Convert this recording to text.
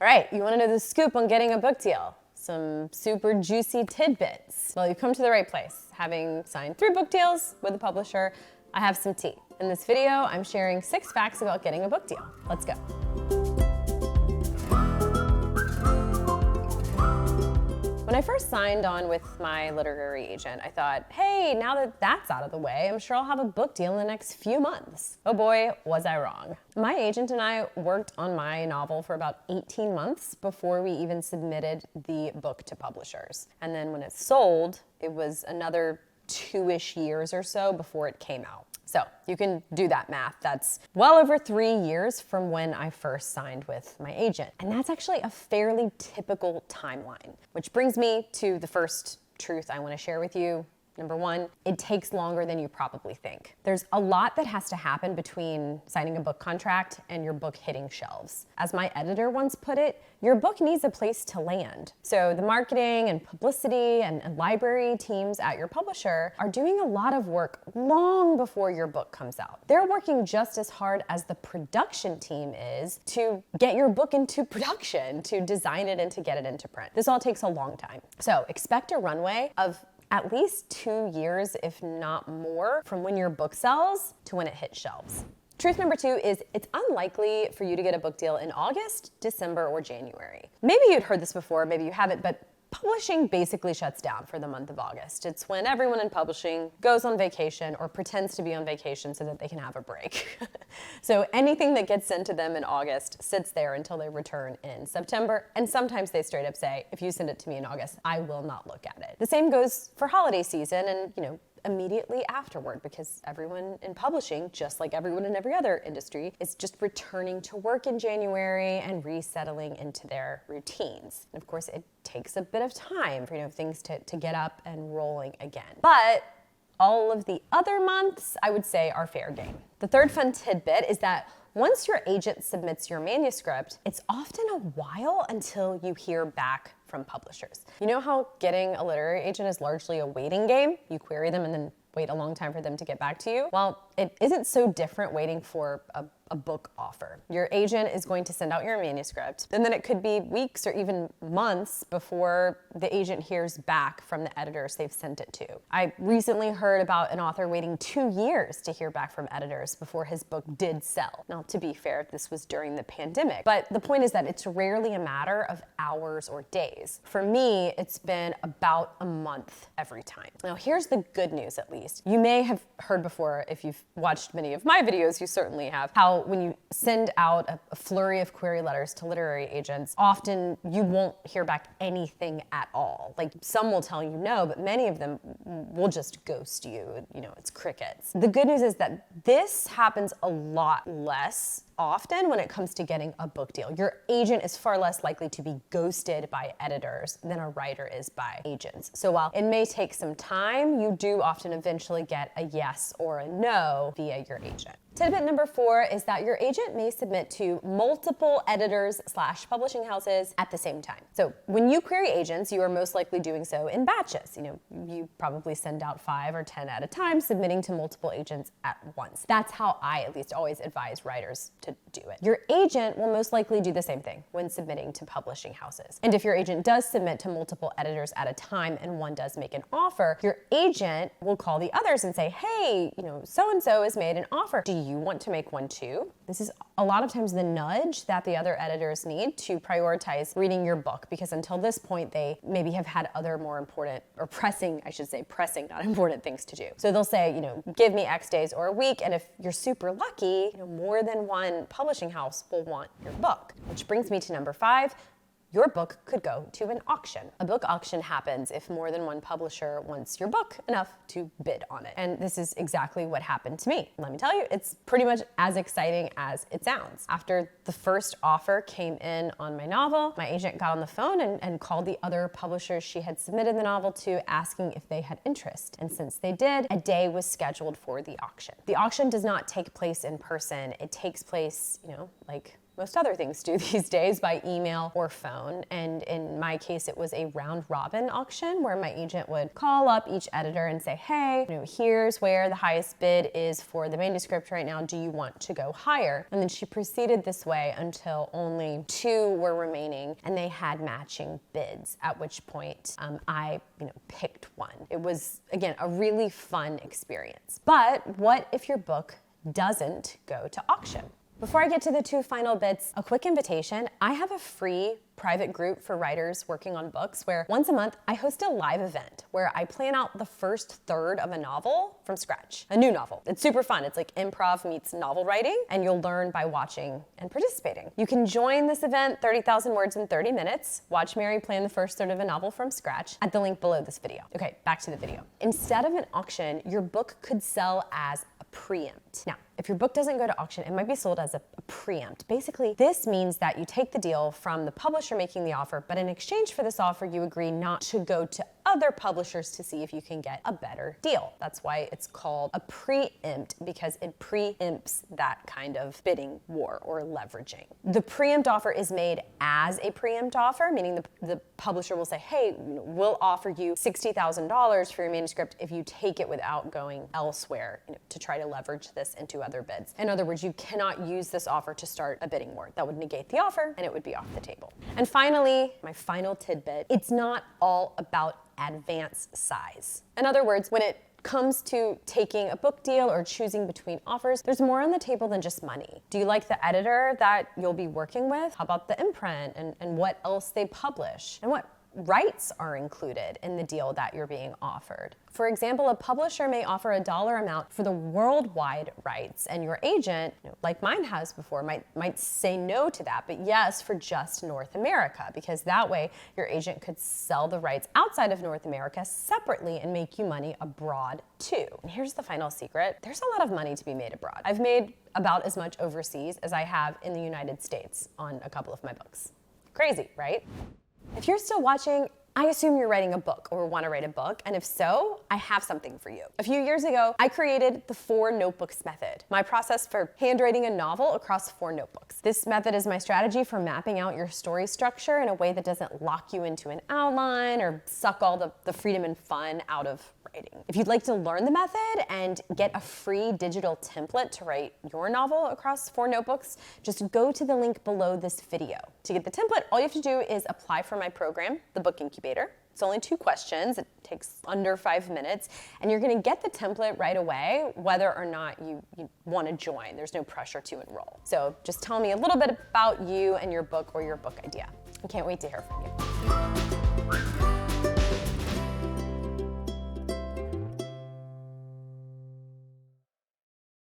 All right, you wanna know the scoop on getting a book deal? Some super juicy tidbits. Well, you've come to the right place. Having signed 3 book deals with a publisher, I have some tea. In this video, I'm sharing 6 facts about getting a book deal. Let's go. When I first signed on with my literary agent, I thought, hey, now that that's out of the way, I'm sure I'll have a book deal in the next few months. Oh boy, was I wrong. My agent and I worked on my novel for about 18 months before we even submitted the book to publishers. And then when it sold, it was another 2-ish years or so before it came out. So you can do that math. That's well over 3 years from when I first signed with my agent. And that's actually a fairly typical timeline, which brings me to the first truth I want to share with you. Number 1, it takes longer than you probably think. There's a lot that has to happen between signing a book contract and your book hitting shelves. As my editor once put it, your book needs a place to land. So the marketing and publicity and library teams at your publisher are doing a lot of work long before your book comes out. They're working just as hard as the production team is to get your book into production, to design it and to get it into print. This all takes a long time. So expect a runway of at least 2 years, if not more, from when your book sells to when it hits shelves. Truth number 2 is it's unlikely for you to get a book deal in August, December, or January. Maybe you'd heard this before, maybe you haven't, but publishing basically shuts down for the month of August. It's when everyone in publishing goes on vacation or pretends to be on vacation so that they can have a break. So anything that gets sent to them in August sits there until they return in September. And sometimes they straight up say, if you send it to me in August, I will not look at it. The same goes for holiday season and, immediately afterward, because everyone in publishing, just like everyone in every other industry, is just returning to work in January and resettling into their routines. And of course, it takes a bit of time for things to get up and rolling again. But all of the other months, I would say, are fair game. The third fun tidbit is that once your agent submits your manuscript, it's often a while until you hear back from publishers. You know how getting a literary agent is largely a waiting game? You query them and then wait a long time for them to get back to you. Well, it isn't so different waiting for a book offer. Your agent is going to send out your manuscript, and then it could be weeks or even months before the agent hears back from the editors they've sent it to. I recently heard about an author waiting 2 years to hear back from editors before his book did sell. Now, to be fair, this was during the pandemic, but the point is that it's rarely a matter of hours or days. For me, it's been about a month every time. Now, here's the good news, at least. You may have heard before, if you've watched many of my videos, you certainly have, how when you send out a flurry of query letters to literary agents, often you won't hear back anything at all. Like, some will tell you no, but many of them will just ghost you. It's crickets. The good news is that this happens a lot less often when it comes to getting a book deal. Your agent is far less likely to be ghosted by editors than a writer is by agents. So while it may take some time, you do often eventually get a yes or a no via your agent. Tidbit number 4 is that your agent may submit to multiple editors/publishing houses at the same time. So when you query agents, you are most likely doing so in batches. You probably send out 5 or 10 at a time, submitting to multiple agents at once. That's how I at least always advise writers to do it. Your agent will most likely do the same thing when submitting to publishing houses. And if your agent does submit to multiple editors at a time and one does make an offer, your agent will call the others and say, hey, so-and-so has made an offer. Do you want to make one too? This is a lot of times the nudge that the other editors need to prioritize reading your book, because until this point, they maybe have had other more important, or pressing, not important things to do. So they'll say, give me X days or a week, and if you're super lucky, more than one publishing house will want your book. Which brings me to number 5. Your book could go to an auction. A book auction happens if more than one publisher wants your book enough to bid on it. And this is exactly what happened to me. Let me tell you, it's pretty much as exciting as it sounds. After the first offer came in on my novel, my agent got on the phone and called the other publishers she had submitted the novel to, asking if they had interest. And since they did, a day was scheduled for the auction. The auction does not take place in person. It takes place, like most other things do these days, by email or phone. And in my case, it was a round robin auction where my agent would call up each editor and say, hey, here's where the highest bid is for the manuscript right now. Do you want to go higher? And then she proceeded this way until only 2 were remaining and they had matching bids, at which point I picked one. It was, again, a really fun experience. But what if your book doesn't go to auction? Before I get to the 2 final bits, a quick invitation. I have a free private group for writers working on books where once a month I host a live event where I plan out the first third of a novel from scratch, a new novel. It's super fun. It's like improv meets novel writing, and you'll learn by watching and participating. You can join this event, 30,000 words in 30 minutes. Watch Mary plan the first third of a novel from scratch at the link below this video. Okay, back to the video. Instead of an auction, your book could sell as a preempt. Now, if your book doesn't go to auction, it might be sold as a preempt. Basically, this means that you take the deal from the publisher making the offer, but in exchange for this offer, you agree not to go to other publishers to see if you can get a better deal. That's why it's called a preempt, because it preempts that kind of bidding war or leveraging. The preempt offer is made as a preempt offer, meaning the publisher will say, hey, we'll offer you $60,000 for your manuscript if you take it without going elsewhere to try to leverage this into other bids. In other words, you cannot use this offer to start a bidding war. That would negate the offer and it would be off the table. And finally, my final tidbit, it's not all about advance size. In other words, when it comes to taking a book deal or choosing between offers, there's more on the table than just money. Do you like the editor that you'll be working with? How about the imprint and what else they publish? And what rights are included in the deal that you're being offered? For example, a publisher may offer a dollar amount for the worldwide rights, and your agent, like mine has before, might say no to that, but yes for just North America, because that way your agent could sell the rights outside of North America separately and make you money abroad too. And here's the final secret. There's a lot of money to be made abroad. I've made about as much overseas as I have in the United States on a couple of my books. Crazy, right? If you're still watching, I assume you're writing a book or want to write a book, and if so, I have something for you. A few years ago, I created the 4 notebooks method, my process for handwriting a novel across 4 notebooks. This method is my strategy for mapping out your story structure in a way that doesn't lock you into an outline or suck all the freedom and fun out of writing. If you'd like to learn the method and get a free digital template to write your novel across 4 notebooks, just go to the link below this video. To get the template, all you have to do is apply for my program, the Book Incubator. It's only 2 questions. It takes under 5 minutes, and you're gonna get the template right away, whether or not you wanna join. There's no pressure to enroll. So just tell me a little bit about you and your book or your book idea. I can't wait to hear from you.